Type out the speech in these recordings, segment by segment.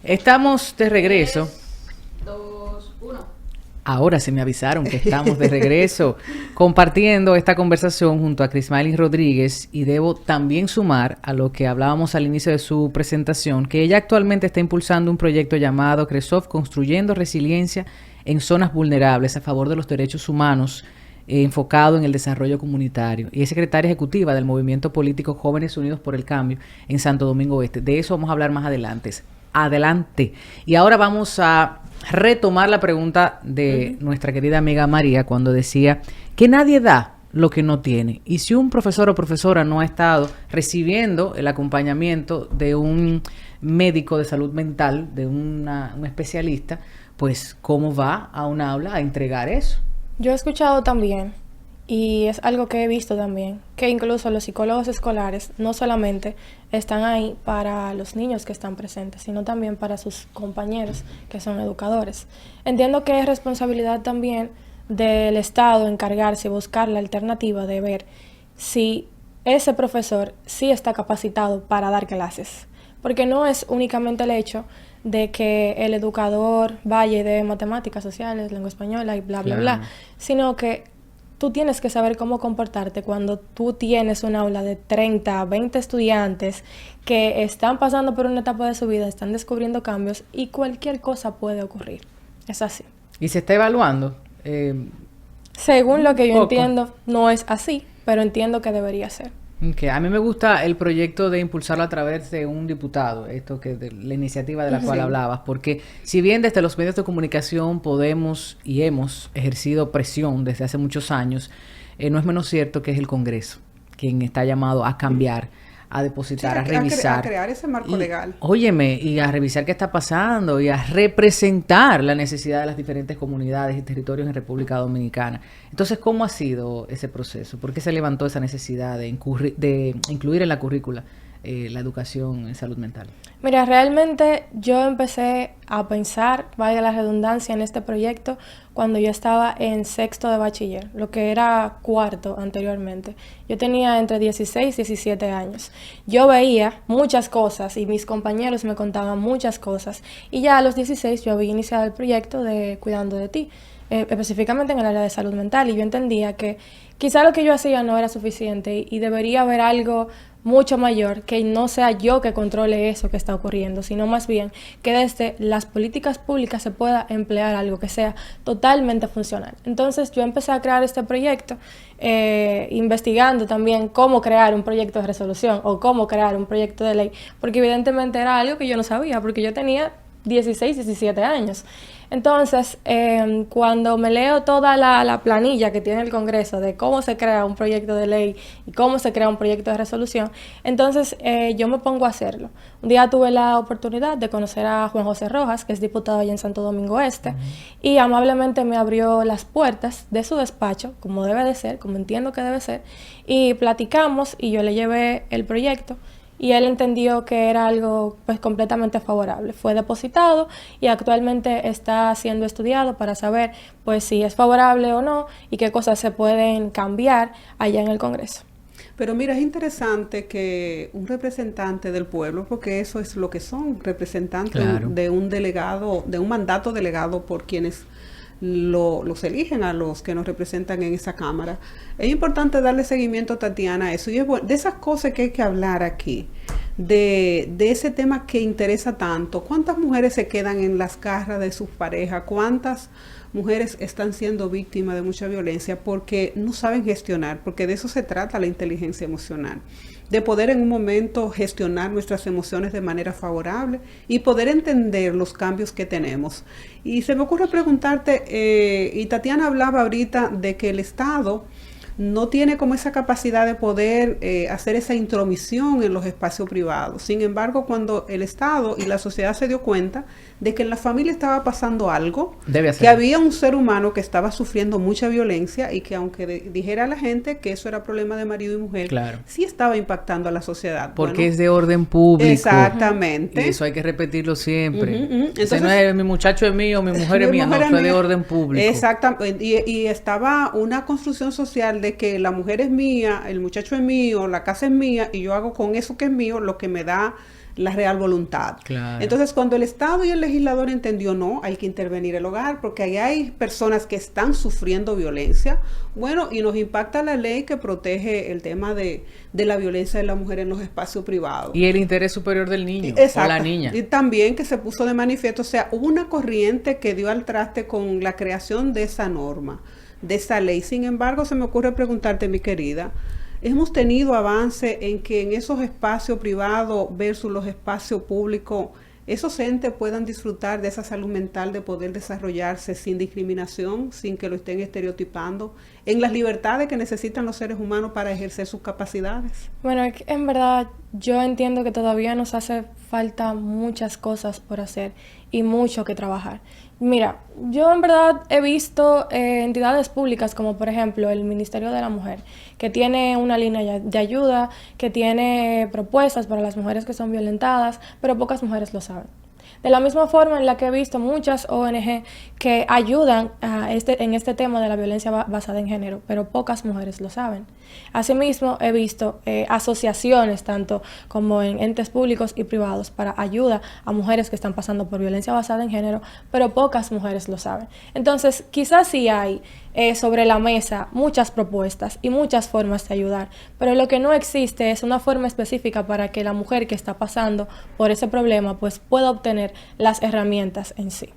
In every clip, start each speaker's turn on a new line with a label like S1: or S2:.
S1: Estamos de regreso.
S2: 3, 2, 1.
S1: Ahora se me avisaron que estamos de regreso compartiendo esta conversación junto a Crismailin Rodríguez, y debo también sumar a lo que hablábamos al inicio de su presentación, que ella actualmente está impulsando un proyecto llamado CRESOF, Construyendo Resiliencia en Zonas Vulnerables a favor de los derechos humanos, enfocado en el desarrollo comunitario, y es secretaria ejecutiva del movimiento político Jóvenes Unidos por el Cambio en Santo Domingo Este. De eso vamos a hablar más adelante. Y ahora vamos a retomar la pregunta de nuestra querida amiga María, cuando decía que nadie da lo que no tiene. Y si un profesor o profesora no ha estado recibiendo el acompañamiento de un médico de salud mental, de un especialista, pues ¿cómo va a un aula a entregar eso?
S3: Yo he escuchado también, y es algo que he visto también, que incluso los psicólogos escolares no solamente están ahí para los niños que están presentes, sino también para sus compañeros que son educadores. Entiendo que es responsabilidad también del Estado encargarse y buscar la alternativa de ver si ese profesor sí está capacitado para dar clases, porque no es únicamente el hecho de que el educador vaya y dé matemáticas sociales, lengua española y bla, bla, bla, sino que tú tienes que saber cómo comportarte cuando tú tienes un aula de 30, 20 estudiantes que están pasando por una etapa de su vida, están descubriendo cambios y cualquier cosa puede ocurrir. Es así.
S1: ¿Y se está evaluando?
S3: Según lo que yo entiendo, no es así, pero entiendo que debería ser.
S1: Okay. A mí me gusta el proyecto de impulsarlo a través de un diputado, esto que de la iniciativa de la cual hablabas, porque si bien desde los medios de comunicación podemos y hemos ejercido presión desde hace muchos años, no es menos cierto que es el Congreso quien está llamado a cambiar, a depositar, a revisar.
S4: A crear ese marco legal.
S1: Óyeme, y a revisar qué está pasando y a representar la necesidad de las diferentes comunidades y territorios en República Dominicana. Entonces, ¿cómo ha sido ese proceso? ¿Por qué se levantó esa necesidad de incluir en la currícula la educación en salud mental?
S3: Mira, realmente yo empecé a pensar, vaya la redundancia, en este proyecto cuando yo estaba en sexto de bachiller, lo que era cuarto anteriormente. Yo tenía entre 16 y 17 años. Yo veía muchas cosas y mis compañeros me contaban muchas cosas. Y ya a los 16 yo había iniciado el proyecto de Cuidando de Ti, específicamente en el área de salud mental. Y yo entendía que quizá lo que yo hacía no era suficiente y debería haber algo mucho mayor, que no sea yo que controle eso que está ocurriendo, sino más bien que desde las políticas públicas se pueda emplear algo que sea totalmente funcional. Entonces yo empecé a crear este proyecto, investigando también cómo crear un proyecto de resolución o cómo crear un proyecto de ley, porque evidentemente era algo que yo no sabía, porque yo tenía 16, 17 años. Entonces, cuando me leo toda la planilla que tiene el Congreso de cómo se crea un proyecto de ley y cómo se crea un proyecto de resolución, entonces yo me pongo a hacerlo. Un día tuve la oportunidad de conocer a Juan José Rojas, que es diputado allá en Santo Domingo Este, y amablemente me abrió las puertas de su despacho, como debe de ser, como entiendo que debe ser, y platicamos y yo le llevé el proyecto. Y él entendió que era algo pues completamente favorable. Fue depositado y actualmente está siendo estudiado para saber pues si es favorable o no y qué cosas se pueden cambiar allá en el Congreso.
S4: Pero mira, es interesante que un representante del pueblo, porque eso es lo que son, representantes de un delegado, de un mandato delegado por quienes los eligen, a los que nos representan en esa Cámara. Es importante darle seguimiento, Tatiana, a eso. Y es de esas cosas que hay que hablar aquí, de ese tema que interesa tanto. ¿Cuántas mujeres se quedan en las garras de sus parejas? ¿Cuántas mujeres están siendo víctimas de mucha violencia porque no saben gestionar? Porque de eso se trata la inteligencia emocional, de poder en un momento gestionar nuestras emociones de manera favorable y poder entender los cambios que tenemos. Y se me ocurre preguntarte, y Tatiana hablaba ahorita de que el Estado no tiene como esa capacidad de poder hacer esa intromisión en los espacios privados. Sin embargo, cuando el Estado y la sociedad se dio cuenta de que en la familia estaba pasando algo, que había un ser humano que estaba sufriendo mucha violencia y que aunque dijera a la gente que eso era problema de marido y mujer, sí estaba impactando a la sociedad.
S1: Porque es de orden público.
S4: Exactamente.
S1: Y eso hay que repetirlo siempre. Entonces, no es mi muchacho es mío, mi mujer es mía, no, fue de orden público.
S4: Exactamente. Y estaba una construcción social de que la mujer es mía, el muchacho es mío, la casa es mía y yo hago con eso que es mío lo que me da la real voluntad.
S1: Claro.
S4: Entonces, cuando el Estado y el legislador entendió, no, hay que intervenir el hogar, porque ahí hay personas que están sufriendo violencia, bueno, y nos impacta la ley que protege el tema de la violencia de la mujer en los espacios privados.
S1: Y el interés superior del niño o la niña.
S4: Y también que se puso de manifiesto, o sea, hubo una corriente que dio al traste con la creación de esa norma, de esa ley. Sin embargo, se me ocurre preguntarte, mi querida, hemos tenido avance en que en esos espacios privados versus los espacios públicos, esos entes puedan disfrutar de esa salud mental de poder desarrollarse sin discriminación, sin que lo estén estereotipando, en las libertades que necesitan los seres humanos para ejercer sus capacidades.
S3: Bueno, en verdad yo entiendo que todavía nos hace falta muchas cosas por hacer y mucho que trabajar. Mira, yo en verdad he visto entidades públicas como por ejemplo el Ministerio de la Mujer, que tiene una línea de ayuda, que tiene propuestas para las mujeres que son violentadas, pero pocas mujeres lo saben. De la misma forma en la que he visto muchas ONG que ayudan en este tema de la violencia basada en género, pero pocas mujeres lo saben. Asimismo, he visto asociaciones, tanto como en entes públicos y privados, para ayuda a mujeres que están pasando por violencia basada en género, pero pocas mujeres lo saben. Entonces, quizás sí hay sobre la mesa muchas propuestas y muchas formas de ayudar, pero lo que no existe es una forma específica para que la mujer que está pasando por ese problema pues pueda obtener las herramientas en sí.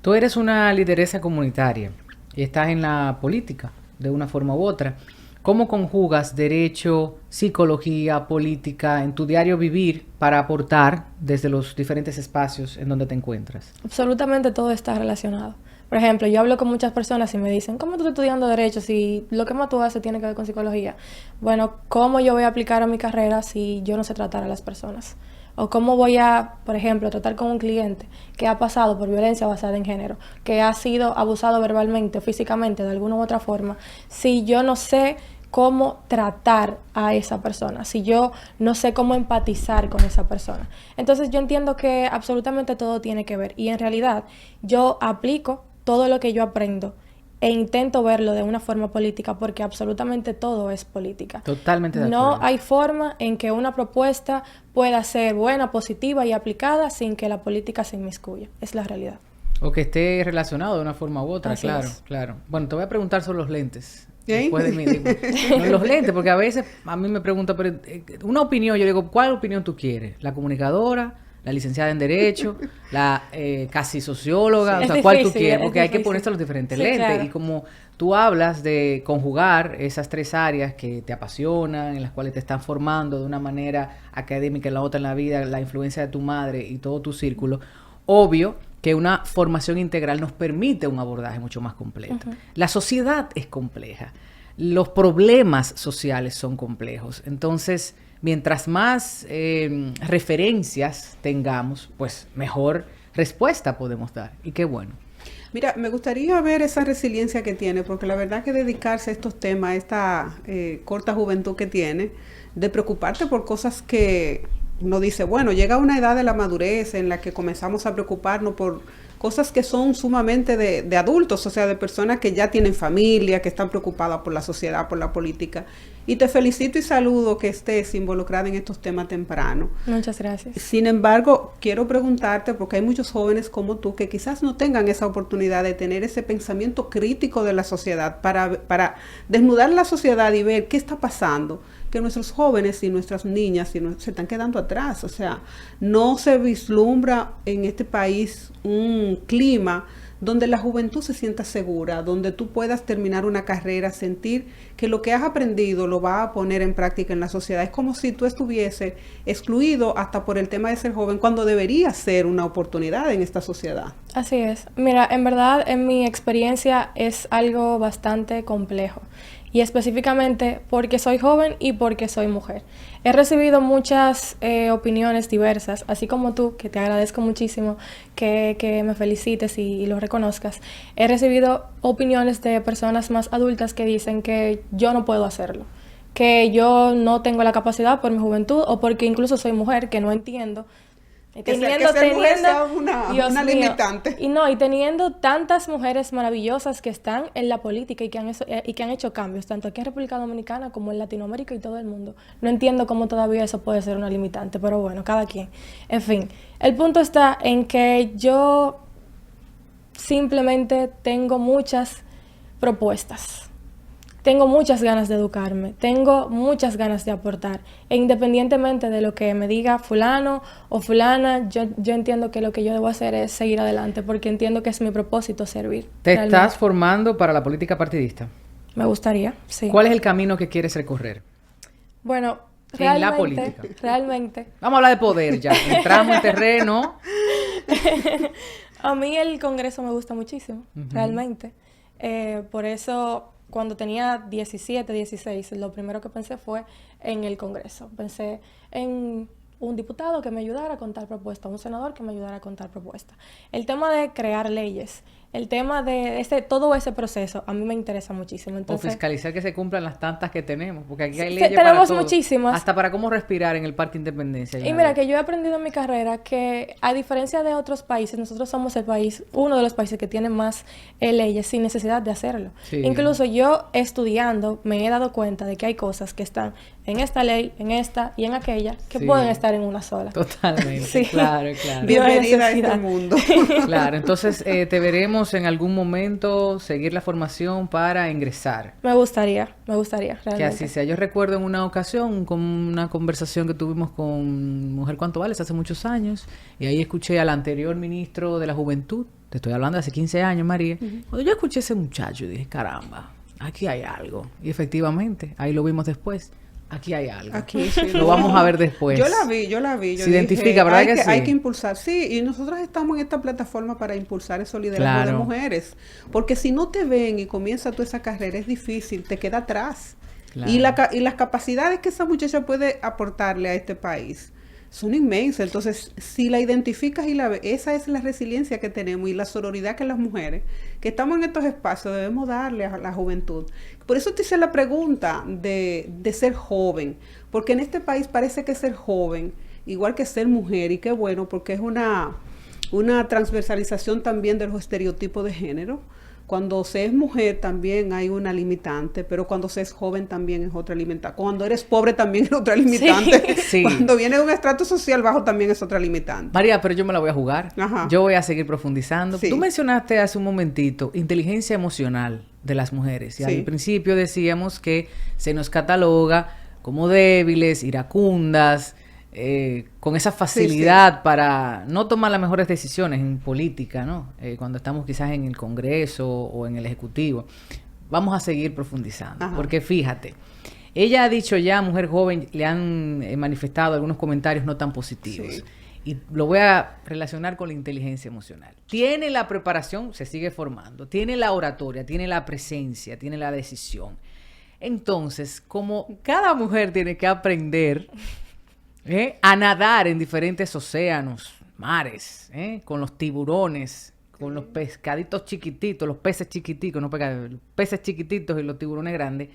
S1: Tú eres una lideresa comunitaria y estás en la política de una forma u otra. ¿Cómo conjugas derecho, psicología, política en tu diario vivir para aportar desde los diferentes espacios en donde te encuentras?
S3: Absolutamente todo está relacionado. Por ejemplo, yo hablo con muchas personas y me dicen, ¿cómo tú estás estudiando Derecho si lo que más tú haces tiene que ver con psicología? Bueno, ¿cómo yo voy a aplicar a mi carrera si yo no sé tratar a las personas? O cómo voy a, por ejemplo, tratar con un cliente que ha pasado por violencia basada en género, que ha sido abusado verbalmente o físicamente de alguna u otra forma, si yo no sé cómo tratar a esa persona, si yo no sé cómo empatizar con esa persona. Entonces yo entiendo que absolutamente todo tiene que ver y en realidad yo aplico todo lo que yo aprendo e intento verlo de una forma política porque absolutamente todo es política.
S1: Totalmente de acuerdo.
S3: No hay forma en que una propuesta pueda ser buena, positiva y aplicada sin que la política se inmiscuya. Es la realidad.
S1: O que esté relacionado de una forma u otra,
S3: Así
S1: claro,
S3: es.
S1: claro. Bueno, te voy a preguntar sobre los lentes.
S4: ¿Eh?
S1: Después de mí, digo, no, los lentes, porque a veces a mí me preguntan, pero una opinión, yo digo, ¿cuál opinión tú quieres? ¿La comunicadora? ¿La licenciada en Derecho? ¿La casi socióloga?
S3: Sí.
S1: O sea,
S3: Es
S1: ¿cuál tú
S3: difícil,
S1: quieres?
S3: es
S1: Porque hay que
S3: difícil.
S1: ponerse los diferentes
S3: Sí,
S1: lentes.
S3: claro.
S1: Y como tú hablas de conjugar esas tres áreas que te apasionan, en las cuales te están formando de una manera académica, en la otra en la vida, la influencia de tu madre y todo tu círculo, obvio que una formación integral nos permite un abordaje mucho más completo.
S3: Uh-huh.
S1: La sociedad es compleja. Los problemas sociales son complejos. Entonces, mientras más referencias tengamos, pues mejor respuesta podemos dar. Y qué bueno.
S4: Mira, me gustaría ver esa resiliencia que tiene, porque la verdad que dedicarse a estos temas, esta corta juventud que tiene, de preocuparte por cosas que uno dice, bueno, llega una edad de la madurez en la que comenzamos a preocuparnos por cosas que son sumamente de adultos, o sea, de personas que ya tienen familia, que están preocupadas por la sociedad, por la política. Y te felicito y saludo que estés involucrada en estos temas temprano.
S3: Muchas gracias.
S4: Sin embargo, quiero preguntarte, porque hay muchos jóvenes como tú que quizás no tengan esa oportunidad de tener ese pensamiento crítico de la sociedad para desnudar la sociedad y ver qué está pasando, que nuestros jóvenes y nuestras niñas se están quedando atrás. O sea, no se vislumbra en este país un clima donde la juventud se sienta segura, donde tú puedas terminar una carrera, sentir que lo que has aprendido lo vas a poner en práctica en la sociedad. Es como si tú estuviese excluido hasta por el tema de ser joven, cuando debería ser una oportunidad en esta sociedad.
S3: Así es. Mira, en verdad, en mi experiencia es algo bastante complejo. Y específicamente porque soy joven y porque soy mujer. He recibido muchas opiniones diversas, así como tú, que te agradezco muchísimo que me felicites y lo reconozcas. He recibido opiniones de personas más adultas que dicen que yo no puedo hacerlo, que yo no tengo la capacidad por mi juventud o porque incluso soy mujer, que no entiendo. Teniendo Dios
S4: una
S3: mío,
S4: limitante.
S3: Y teniendo tantas mujeres maravillosas que están en la política y que han hecho cambios, tanto aquí en República Dominicana como en Latinoamérica y todo el mundo. No entiendo cómo todavía eso puede ser una limitante, pero bueno, cada quien. En fin, el punto está en que yo simplemente tengo muchas propuestas. Tengo muchas ganas de educarme, tengo muchas ganas de aportar. E independientemente de lo que me diga fulano o fulana, yo entiendo que lo que yo debo hacer es seguir adelante, porque entiendo que es mi propósito servir.
S1: ¿Te estás formando para la política partidista?
S3: Me gustaría, sí.
S1: ¿Cuál es el camino que quieres recorrer?
S3: Bueno,
S1: en la política.
S3: Realmente.
S1: Vamos a hablar de poder ya. Entramos en terreno.
S3: A mí el Congreso me gusta muchísimo, realmente. Por eso, cuando tenía 17, 16, lo primero que pensé fue en el Congreso. Pensé en un diputado que me ayudara con tal propuesta, un senador que me ayudara con tal propuesta. El tema de crear leyes, el tema de todo ese proceso, a mí me interesa muchísimo. Entonces,
S1: o fiscalizar que se cumplan las tantas que tenemos, porque aquí hay leyes
S3: tenemos
S1: para todo,
S3: muchísimas.
S1: hasta para cómo respirar en el Parque Independencia.
S3: Y mira, que yo he aprendido en mi carrera que, a diferencia de otros países, nosotros somos uno de los países que tiene más leyes sin necesidad de hacerlo. Sí. Incluso yo, estudiando, me he dado cuenta de que hay cosas que están en esta ley, en esta y en aquella, que pueden estar en una sola.
S1: Totalmente, sí. Claro.
S4: Bienvenida a este mundo.
S1: Claro, entonces te veremos en algún momento seguir la formación para ingresar.
S3: Me gustaría, realmente.
S1: Que así sea. Yo recuerdo en una ocasión con una conversación que tuvimos con Mujer Cuánto Vales hace muchos años, y ahí escuché al anterior ministro de la Juventud, te estoy hablando de hace 15 años, María. Cuando yo escuché a ese muchacho, dije, caramba, aquí hay algo. Y efectivamente, ahí lo vimos después. Aquí hay algo.
S4: Aquí sí.
S1: Lo vamos a ver después.
S4: Yo la vi.
S1: Se identifica, ¿verdad que sí?
S4: Hay que impulsar. Sí, y nosotros estamos en esta plataforma para impulsar esos liderazgos de mujeres. Porque si no te ven y comienza toda esa carrera, es difícil, te queda atrás. Claro. Y las capacidades que esa muchacha puede aportarle a este país son inmensas. Entonces, si la identificas y la ves, esa es la resiliencia que tenemos y la sororidad que las mujeres, que estamos en estos espacios, debemos darle a la juventud. Por eso te hice la pregunta de ser joven, porque en este país parece que ser joven, igual que ser mujer, y qué bueno, porque es una transversalización también de los estereotipos de género. Cuando se es mujer también hay una limitante, pero cuando se es joven también es otra limitante. Cuando eres pobre también es otra limitante.
S1: Sí.
S4: Cuando viene de un estrato social bajo también es otra limitante.
S1: María, pero yo me la voy a jugar. Ajá. Yo voy a seguir profundizando. Sí. Tú mencionaste hace un momentito inteligencia emocional de las mujeres. Y al principio decíamos que se nos cataloga como débiles, iracundas, con esa facilidad para no tomar las mejores decisiones en política, ¿no? Cuando estamos quizás en el Congreso o en el Ejecutivo. Vamos a seguir profundizando, porque fíjate, ella ha dicho ya, mujer joven, le han manifestado algunos comentarios no tan positivos. Sí. Y lo voy a relacionar con la inteligencia emocional. Tiene la preparación, se sigue formando, tiene la oratoria, tiene la presencia, tiene la decisión. Entonces, como cada mujer tiene que aprender a nadar en diferentes océanos, mares, con los tiburones, con los pescaditos chiquititos, los peces chiquititos, los peces chiquititos y los tiburones grandes.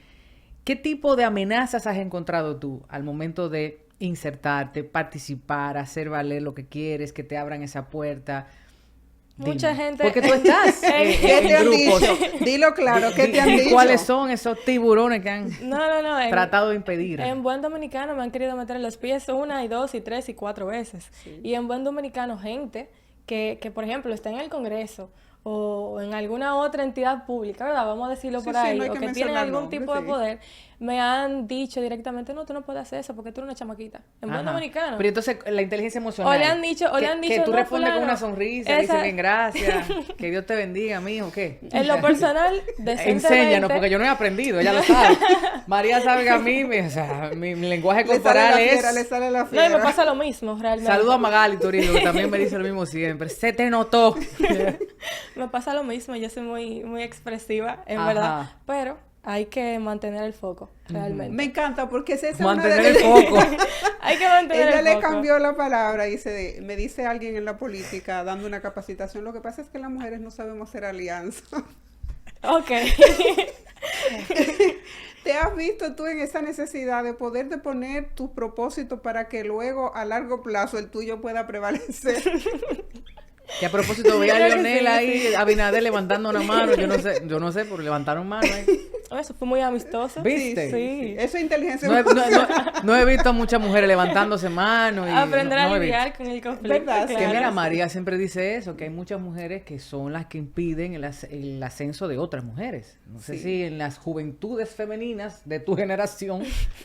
S1: ¿Qué tipo de amenazas has encontrado tú al momento de insertarte, participar, hacer valer lo que quieres, que te abran esa puerta?
S3: Mucha gente...
S1: Porque tú estás en grupos.
S4: Dilo claro, ¿qué te han dicho?
S1: ¿Cuáles son esos tiburones que han tratado de impedir?
S3: En buen dominicano me han querido meter en los pies 1, y 2, y 3, y 4 veces. Sí. Y en buen dominicano gente que, por ejemplo, está en el Congreso o en alguna otra entidad pública, ¿verdad? Vamos a decirlo por ahí, o que tienen algún tipo de poder, me han dicho directamente, no, tú no puedes hacer eso porque tú eres una chamaquita. En buen dominicano.
S1: Pero entonces, la inteligencia emocional.
S3: O le han dicho,
S1: que tú respondes con una sonrisa, le dices bien, gracias, que Dios te bendiga, mijo, ¿qué?
S3: En lo personal, decentemente.
S1: Enséñanos, porque yo no he aprendido, ella lo sabe. María sabe que a mí, mi lenguaje corporal
S4: le sale la fiera.
S3: No, y me pasa lo mismo, realmente.
S1: Saludo a Magali Torino, que también me dice lo mismo siempre. Se te notó.
S3: Me pasa lo mismo, yo soy muy expresiva, en verdad, pero hay que mantener el foco, realmente.
S4: Me encanta porque es esa
S1: mantener el foco.
S3: Hay que mantener el foco.
S4: Ella le cambió la palabra y me dice alguien en la política dando una capacitación, lo que pasa es que las mujeres no sabemos hacer alianza.
S3: Ok.
S4: ¿Te has visto tú en esa necesidad de poder de poner tus propósitos para que luego a largo plazo el tuyo pueda prevalecer?
S1: Que a propósito, veía a Leonel ahí, Abinader levantando una mano, yo no sé, pero levantaron mano ahí.
S3: Eso fue muy amistoso.
S1: ¿Viste?
S3: Sí.
S4: Eso es inteligencia.
S1: No he visto a muchas mujeres levantándose manos.
S3: Aprender a lidiar con el conflicto.
S4: ¿Verdad?
S3: Claro.
S1: Que mira, María siempre dice eso, que hay muchas mujeres que son las que impiden el ascenso de otras mujeres. No sé si en las juventudes femeninas de tu generación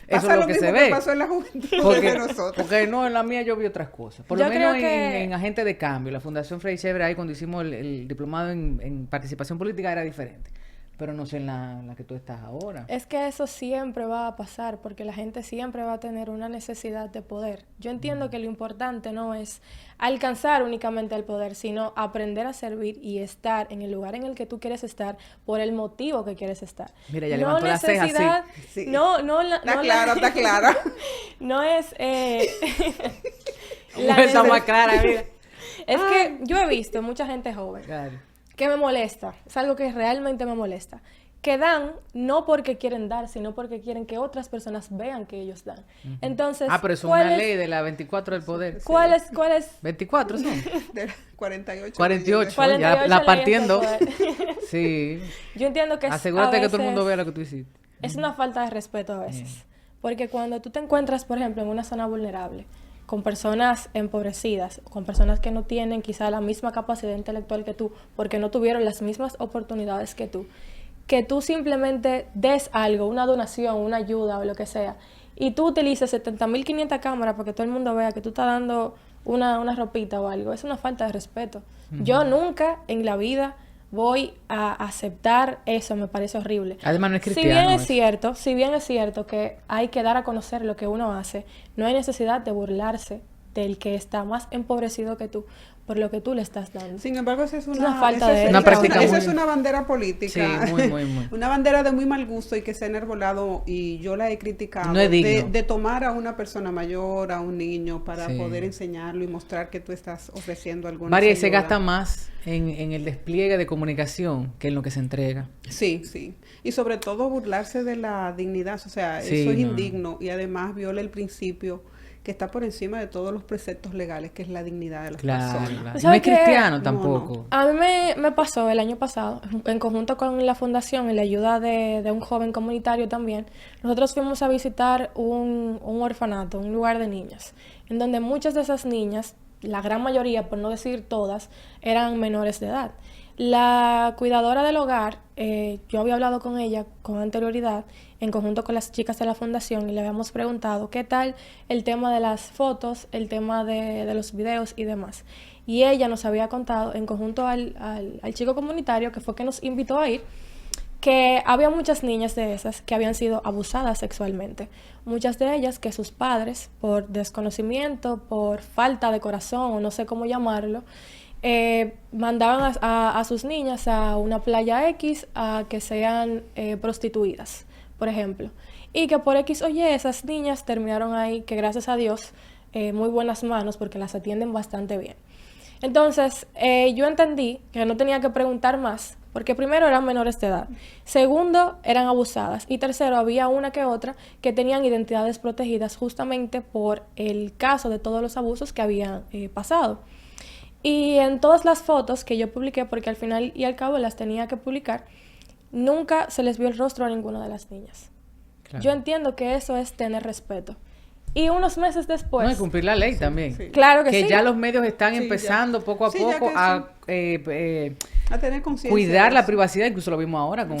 S1: eso es lo que se ve.
S4: Pasó en la juventud
S1: Porque,
S4: de nosotros.
S1: porque no, en la mía yo vi otras cosas. Por lo
S3: Yo
S1: menos
S3: creo que-
S1: en Agente de Cambio, la Fundación Frei Chévere, ahí cuando hicimos el diplomado en participación política era diferente. Pero no sé en la que tú estás ahora.
S3: Es que eso siempre va a pasar porque la gente siempre va a tener una necesidad de poder. Yo entiendo que lo importante no es alcanzar únicamente el poder, sino aprender a servir y estar en el lugar en el que tú quieres estar por el motivo que quieres estar.
S1: Mira, ya levantó la ceja,
S3: necesidad-
S4: sí.
S3: No,
S4: Está claro, está claro.
S3: No es...
S1: Está más clara, mira.
S3: Es que yo he visto mucha gente joven
S1: Claro.
S3: que me molesta, es algo que realmente me molesta, que dan no porque quieren dar, sino porque quieren que otras personas vean que ellos dan. Entonces,
S1: Pero eso es
S3: ¿cuál
S1: una
S3: es-
S1: ley de la 24 del poder.
S3: ¿Cuál es
S1: 24 son.
S4: De 48.
S1: 48.
S3: 48
S1: Ya la
S3: leyes
S1: partiendo.
S3: de poder?
S1: Sí.
S3: Yo entiendo que
S1: Asegúrate
S3: a
S1: que todo el mundo
S3: veces
S1: vea lo que tú hiciste.
S3: es una falta de respeto a veces. Porque cuando tú te encuentras, por ejemplo, en una zona vulnerable, con personas empobrecidas, con personas que no tienen quizá la misma capacidad intelectual que tú, porque no tuvieron las mismas oportunidades que tú simplemente des algo, una donación, una ayuda o lo que sea, y tú utilizas 70.500 cámaras para que todo el mundo vea que tú estás dando una ropita o algo, es una falta de respeto. Yo nunca en la vida voy a aceptar eso, me parece horrible.
S1: Además no es cristiano.
S3: Si bien es cierto que hay que dar a conocer lo que uno hace, no hay necesidad de burlarse del que está más empobrecido que tú por lo que tú le estás dando.
S4: Sin embargo, esa es
S3: una falta de
S1: Una práctica
S4: esa
S1: muy-
S4: es una bandera política.
S1: Sí, muy.
S4: Una bandera de muy mal gusto y que se ha enarbolado, y yo la he criticado,
S1: No es digno.
S4: de tomar a una persona mayor, a un niño, para
S1: Sí.
S4: poder enseñarlo y mostrar que tú estás ofreciendo alguna
S1: María, y se
S4: ayuda.
S1: gasta más en el despliegue de comunicación que en lo que se entrega.
S4: Sí, sí. Y sobre todo burlarse de la dignidad, o sea,
S1: Sí,
S4: eso es
S1: no.
S4: indigno y además viola el principio que está por encima de todos los preceptos legales, que es la dignidad de las
S1: Claro,
S4: personas.
S1: claro.
S3: ¿Sabes
S1: No es
S3: qué?
S1: cristiano
S4: No,
S1: tampoco.
S3: A mí me pasó el año pasado, en conjunto con la fundación, en la ayuda de un joven comunitario también, nosotros fuimos a visitar un orfanato, un lugar de niñas, en donde muchas de esas niñas, la gran mayoría, por no decir todas, eran menores de edad. La cuidadora del hogar, yo había hablado con ella con anterioridad, en conjunto con las chicas de la fundación, y le habíamos preguntado qué tal el tema de las fotos, el tema de los videos y demás. Y ella nos había contado, en conjunto al chico comunitario, que fue que nos invitó a ir, que había muchas niñas de esas que habían sido abusadas sexualmente. Muchas de ellas que sus padres, por desconocimiento, por falta de corazón o no sé cómo llamarlo, mandaban a sus niñas a una playa X a que sean prostituidas, por ejemplo. Y que por X o Y esas niñas terminaron ahí, que gracias a Dios, muy buenas manos porque las atienden bastante bien. Entonces, yo entendí que no tenía que preguntar más, porque primero eran menores de edad, segundo eran abusadas y tercero había una que otra que tenían identidades protegidas justamente por el caso de todos los abusos que habían pasado. Y en todas las fotos que yo publiqué, porque al final y al cabo las tenía que publicar, nunca se les vio el rostro a ninguna de las niñas.
S1: Claro.
S3: Yo entiendo que eso es tener respeto. Y unos meses después...
S1: No, y cumplir la ley también.
S4: Sí.
S3: Claro que sí.
S1: ya los medios están
S4: Sí,
S1: empezando
S4: ya.
S1: poco a
S4: Sí, ya
S1: poco
S4: que
S1: a
S4: A tener conciencia.
S1: cuidar
S4: de
S1: la
S4: eso.
S1: privacidad, incluso lo vimos ahora con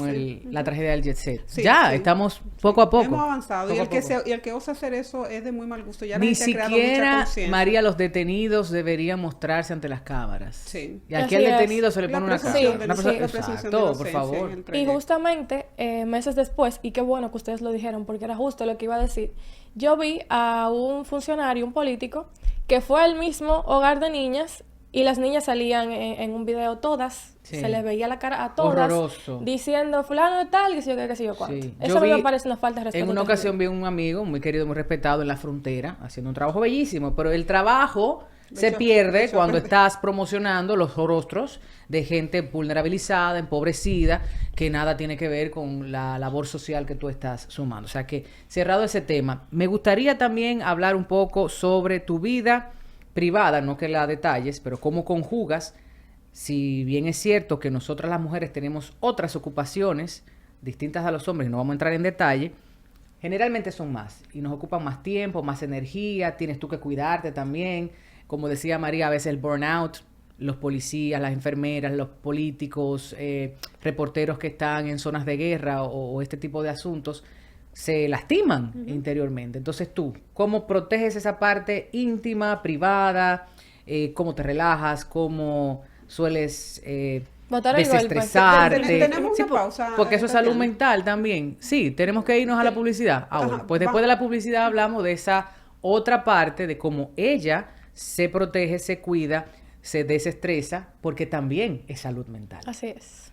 S1: la tragedia del Jet Set.
S4: Sí,
S1: ya,
S4: sí.
S1: estamos poco a poco.
S4: Hemos avanzado
S1: Poco
S4: y
S1: a
S4: el que
S1: poco.
S4: y el que osa hacer eso es de muy mal gusto. Ya la
S1: Ni
S4: gente ha creado mucha
S1: siquiera,
S4: conciencia.
S1: María, los detenidos deberían mostrarse ante las cámaras.
S4: Sí.
S1: Y aquí
S3: Así
S1: al
S3: es.
S1: detenido se le
S4: La
S1: pone una
S4: presunción
S1: cámara.
S4: de
S1: Una
S4: la-
S1: persona-
S4: la presunción de
S1: Exacto, por
S4: inocencia en
S1: favor.
S4: el
S3: Y
S4: trayecto.
S3: justamente meses después, y qué bueno que ustedes lo dijeron porque era justo lo que iba a decir, yo vi a un funcionario, un político, que fue al mismo hogar de niñas y las niñas salían en un video todas,
S1: Sí.
S3: se les veía la cara a todas,
S1: Horroroso.
S3: diciendo fulano de tal, que sé yo qué, que sé yo cuánto.
S1: Sí.
S3: Eso
S1: Yo
S3: a mí
S1: vi-
S3: me parece una falta de respeto.
S1: En una
S3: terrible.
S1: ocasión vi un amigo muy querido, muy respetado en la frontera, haciendo un trabajo bellísimo, pero el trabajo se pierde cuando estás promocionando los rostros de gente vulnerabilizada, empobrecida, que nada tiene que ver con la labor social que tú estás sumando. O sea que, cerrado ese tema, me gustaría también hablar un poco sobre tu vida privada, no que la detalles, pero cómo conjugas, si bien es cierto que nosotras las mujeres tenemos otras ocupaciones distintas a los hombres, y no vamos a entrar en detalle, generalmente son más y nos ocupan más tiempo, más energía, tienes tú que cuidarte también. Como decía María, a veces el burnout, los policías, las enfermeras, los políticos, reporteros que están en zonas de guerra o este tipo de asuntos, se lastiman interiormente. Entonces tú, ¿cómo proteges esa parte íntima, privada? ¿Cómo te relajas? ¿Cómo sueles desestresarte?
S4: Tenemos una pausa.
S1: Porque eso es salud mental también. Sí, tenemos que irnos a la publicidad. Bueno, pues después de la publicidad hablamos de esa otra parte de cómo ella se protege, se cuida, se desestresa, porque también es salud mental.
S3: Así es.